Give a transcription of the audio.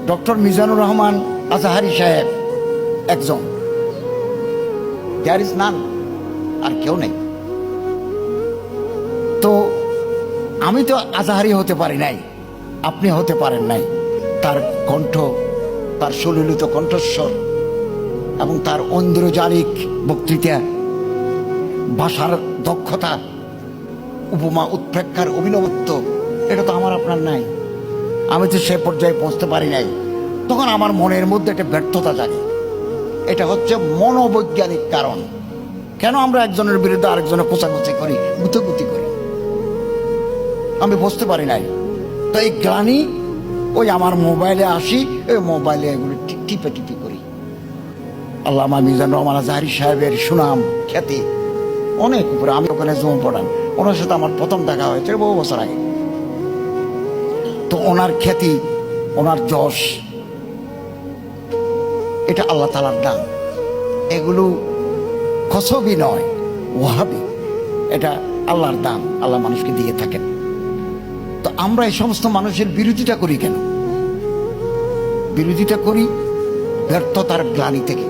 Doctor Mizanur Rahman Azhari সাহেব একজন, there is none, আর কেউ নেই। তো আমি তো আজাহারি হতে পারি নাই, আপনি হতে পারেন নাই। তার কণ্ঠ, তার সুললিত কণ্ঠস্বর এবং তার ঐন্দ্রজালিক বক্তৃতা, ভাষার দক্ষতা, উপমা উৎপ্রেক্ষার অভিনবত্ব, এটা তো আমার আপনার নাই। আমি তো সে পর্যায়ে পৌঁছতে পারি নাই। তখন আমার মনের মধ্যে একটা ব্যর্থতা জাগে। এটা হচ্ছে মনোবৈজ্ঞানিক কারণ। কেন আমরা একজনের বিরুদ্ধে আরেকজনের কোচাকুচি করি, গুতগুতি করি, আমি বুঝতে পারি নাই। তো এই গ্লানি, ওই আমার মোবাইলে আসি, ওই মোবাইলে এগুলো টিপে টিপে করি। আল্লামা মিজানুর রহমান আজাহারি সাহেবের সুনাম খ্যাতি অনেক উপরে। আমি ওখানে জুম পড়ান, ওনার সাথে আমার প্রথম দেখা হয়েছে বহু বছর আগে। তো ওনার খ্যাতি, ওনার যশ, এটা আল্লাহ তাআলার দান। এগুলো কসবি নয়, ওয়াহাবি, এটা আল্লাহর দান, আল্লাহ মানুষকে দিয়ে থাকেন। তো আমরা এই সমস্ত মানুষের বিরোধিতা করি কেন? বিরোধিতা করি ব্যর্থতার গ্লানি থেকে।